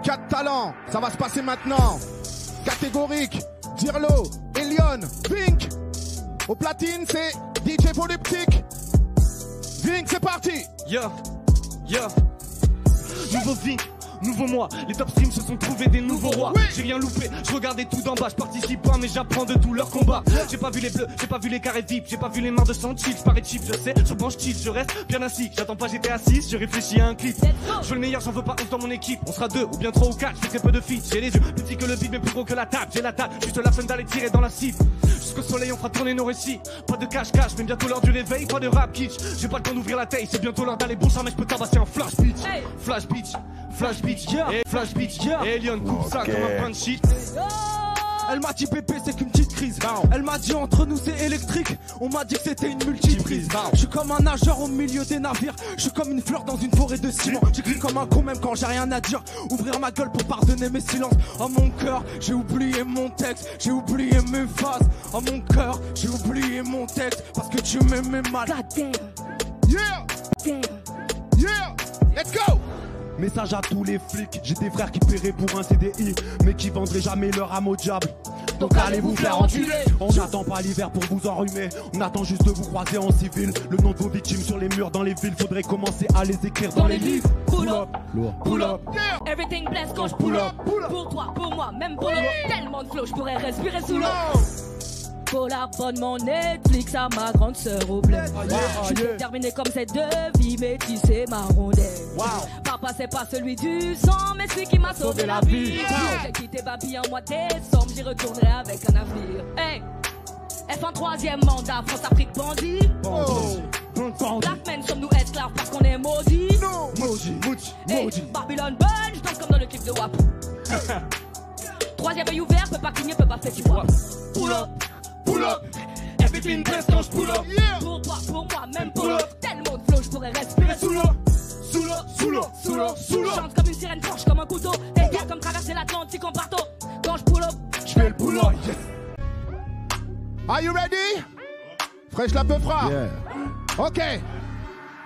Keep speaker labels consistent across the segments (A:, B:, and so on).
A: 4 talents, ça va se passer maintenant. Catégorique, Dirlo, Elion, Vink. Au platine, c'est DJ Polyptique. Vink, c'est parti.
B: Yo, yo. Nouveau Vink, nouveau moi. Les top streams se sont trouvés des nouveaux rois. Oui. J'ai rien loupé, je regardais tout d'en bas. Je participe pas mais j'apprends de tous leurs combats. J'ai pas vu les bleus, j'ai pas vu les carrés VIP. J'ai pas vu les mains de 100 chill, je parais cheap, je sais. Je branche chill, je reste bien assis. J'attends pas, j'étais assis, je réfléchis à un clip. Je veux le meilleur, j'en veux pas 11 dans mon équipe. On sera 2 ou bien 3 ou 4, je fais très peu de feats. J'ai les yeux plus petits que le beat mais plus gros que la table. J'ai la table, juste la flemme d'aller tirer dans la cible. Jusqu'au soleil on fera tourner nos récits. Pas de cache-cache, mais bientôt l'heure du réveil. Pas de rap kitsch, j'ai pas le temps d'ouvrir la taille. C'est bientôt l'heure d'aller bon ça mais je peux tabasser un flash beach. Hey. Flash beach, flash beach, yeah. Et flash beach, yeah. Et Elion coupe ça comme un pain de shit.
C: Elle m'a dit bébé c'est qu'une petite crise. Elle m'a dit entre nous c'est électrique. On m'a dit que c'était une multiprise. Je suis comme un nageur au milieu des navires. Je suis comme une fleur dans une forêt de ciment. J'écris comme un con même quand j'ai rien à dire. Ouvrir ma gueule pour pardonner mes silences. Oh mon cœur, j'ai oublié mon texte. J'ai oublié mes phases. Oh mon cœur, j'ai oublié mon texte. Parce que tu m'aimais mal.
A: God damn. Yeah. Damn. Yeah. Let's go.
C: Message à tous les flics, j'ai des frères qui paieraient pour un CDI, mais qui vendraient jamais leur âme au diable. Donc allez vous faire enculer. On n'attend pas l'hiver pour vous enrhumer, on attend juste de vous croiser en civil. Le nom de vos victimes sur les murs dans les villes, faudrait commencer à les écrire dans les livres.
D: Pull up,
C: pull up,
D: yeah. Everything bless quand je pull up. Pour toi, pour moi, même pour l'autre. Tellement de flow, je pourrais respirer sous l'eau. Pour l'abonnement Netflix à ma grande sœur au bled. Je suis déterminé comme cette devie métissée marronnaise. Papa c'est pas celui du sang mais celui qui m'a sauvé la vie. J'ai quitté Babi en mois de décembre, j'y retournerai avec un avenir. Hey, F1 3e mandat, France-Afrique bandit. Blackmen sommes-nous esclaves parce qu'on est maudits. Maudit. Babylon Bunch, danse comme dans le clip de WAP. 3e œil ouvert, peut pas cligner, peut pas faire du WAP. Pull up.
B: Pull up, everything bless quand je pull up.
D: Yeah. Pour toi, pour moi, même pull up. Tellement de flow, je pourrais respirer sous l'eau.
B: Sous l'eau, sous l'eau, sous l'eau, sous l'eau.
D: Chante comme une sirène, forge comme un couteau. Et gars comme traverser l'Atlantique en bateau. Quand je pull up,
B: je fais le pull up. Yes.
A: Are you ready? Fraîche la peufra. Yeah. Ok.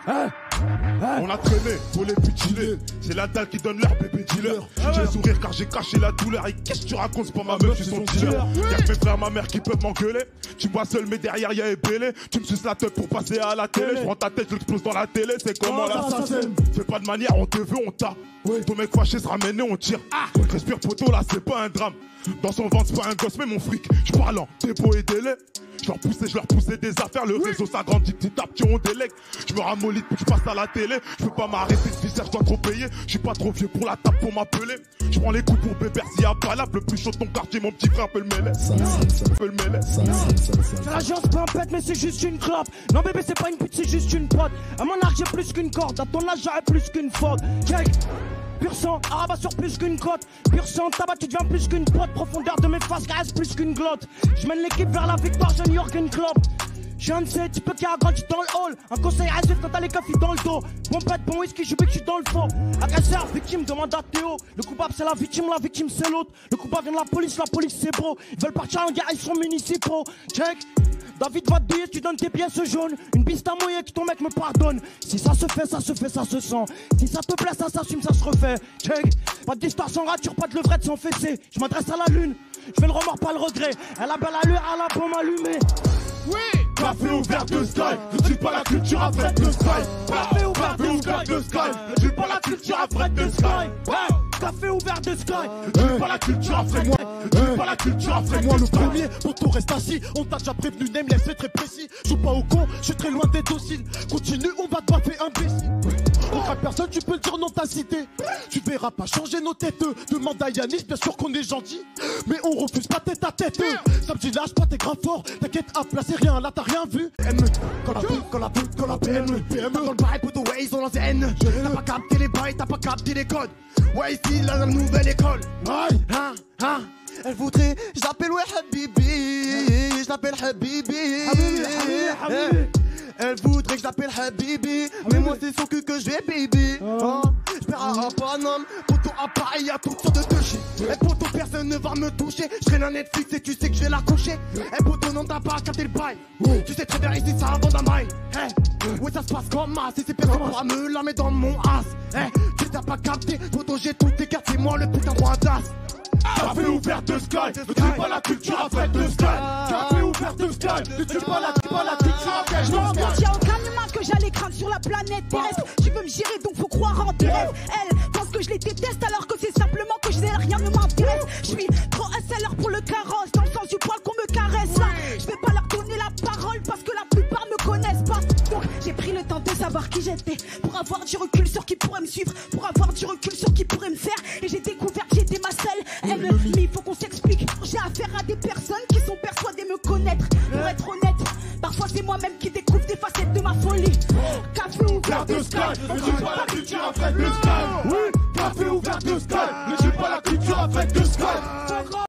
E: On a traîné pour les butinés. C'est la dalle qui donne l'air bébé dealer. J'ai le sourire car j'ai caché la douleur. Et qu'est-ce que tu racontes, c'est pas ma meuf, je suis son dealer. Y'a que mes frères, ma mère qui peuvent m'engueuler. Tu vois seul mais derrière y'a ébélé. Tu me suces la tête pour passer à la télé. Je prends ta tête, je l'explose dans la télé. C'est comment l'assassin? Fais pas de manière, on te veut, on t'a. Ton mec fâché sera mené, on tire. Respire poteau là, c'est pas un drame. Dans son ventre, c'est pas un gosse mais mon fric. J'parle en dépôt et délai. Je leur poussais des affaires, le réseau s'agrandit petit à petit, on délègue. Je me ramollis pour que je passe à la télé. Je peux pas m'arrêter de viscère, je dois trop payer. Je suis pas trop vieux pour la table pour m'appeler. Je prends les coups pour bébé, s'il y a pas là, le plus chaud de ton quartier, mon petit frère peut le mêler. Peut le mêler.
C: C'est l'agence pimpette, mais c'est juste une clope. Non bébé, c'est pas une pute, c'est juste une pote. À mon âge, j'ai plus qu'une corde. À ton âge, j'aurais plus qu'une faute. Check. Pur sang, arabe sur plus qu'une côte. Pur sang, tabac, tu deviens plus qu'une pote. Profondeur de mes faces, caresse plus qu'une glotte. Je mène l'équipe vers la victoire, je New York une clope. Je ne sais, tu peux qu'il y a grandi dans le hall. Un conseil asif quand t'as les cafés dans le dos. Bon pète, bon whisky, je que je suis dans le faux. Agresseur, victime, demande à Théo. Le coupable c'est la victime c'est l'autre. Le coupable vient de la police c'est beau. Ils veulent partir en guerre, ils sont municipaux. Check. David va te douiller, tu donnes tes pièces jaunes. Une piste à mouiller, que ton mec me pardonne. Si ça se fait, ça se fait, ça se sent. Si ça te plaît, ça s'assume, ça se refait. Check. Pas d'histoire sans rature, pas de levrette sans fessée. Je m'adresse à la lune, je fais le remords, pas le regret. Elle a belle allure, elle a bombe allumée.
A: Oui.
E: Café ouvert de Sky, je dis pas la culture à fête de Sky. Café ouvert de Sky, je dis pas la culture à fête de Sky.
C: Café ouvert de Sky,
E: je dis pas la culture à fête. Je dis pas la culture à fête.
C: Moi le premier, pour tout reste assis. On t'a déjà prévenu, name, c'est très précis. Joue pas au con, je suis très loin d'être docile. Continue, on va te baffer imbécile. Contre personne, tu peux le dire non ta cité. Tu verras pas changer nos têtes. Demande à Yanis, bien sûr qu'on est gentil. Mais on refuse pas tête à tête. Samedi lâche pas, t'es grave fort. T'inquiète, à placer rien, là t'as rien vu. Quand la PME, dans le bail, poteau, ouais, ils ont lancé N. T'as pas capté les bails, t'as pas capté les codes. Ouais, ici, la nouvelle école. Elle voudrait, je l'appelle ouais Habibi. Je l'appelle Habibi. Elle voudrait que je l'appelle Habibi. Mais moi c'est son cul que je vais baby. Je perds à Paname, poteau à Paris, y'a toutes sortes de touches. Et poteau personne ne va me toucher. Je traîne un Netflix et tu sais que je vais la coucher. Et poteau non t'as pas capté le bail. Tu sais très bien ici ça avant d'un mail. Ouais, ça se passe comme as. Et c'est personne pourra me la mettre dans mon as. Eh, tu t'as pas capté, poto, j'ai toutes tes cartes, c'est moi le putain roi d'as.
E: Café ouvert de Sky, ne tue pas la culture à fête de Sky. Café ouvert de Sky, ne tue pas la culture à fête de Sky.
F: Je me rends compte, y'a aucun humain que j'allais craindre sur la planète terrestre. Tu veux me gérer donc faut croire en tes rêves. Elle pense que je les déteste alors que c'est simplement que je n'ai rien ne m'intéresse. Je suis trop SLR pour le carrosse, dans le sens du poil qu'on me caresse là. Je vais pas leur donner la parole parce que la plupart me connaissent pas. Donc j'ai pris le temps de savoir qui j'étais, pour avoir du recul sur qui pourrait me suivre, pour avoir du recul sur qui pourrait me faire. Et j'ai découvert que j'étais ma seule ennemi. Il faut qu'on s'explique. J'ai affaire à des personnes qui sont persuadées me connaître. Pour être honnête, parfois c'est moi-même qui découvre des facettes de ma folie. Café ouvert de Sky,
E: ne tue pas la culture à fête de Sky.